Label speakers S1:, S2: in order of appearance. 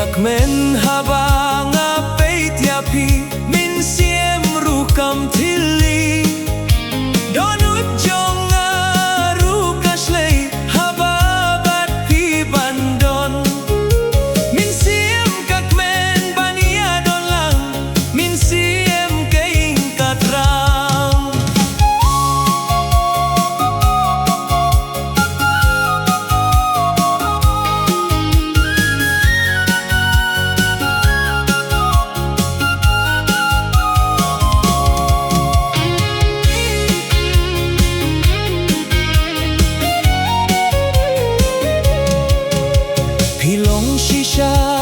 S1: ngạc men haba nga peit ya pi min siem ru kam thili donut jong nga ru kashlei haba bat pi bandon min siem kak men bania don lang min siem keing katrang Pilong shisha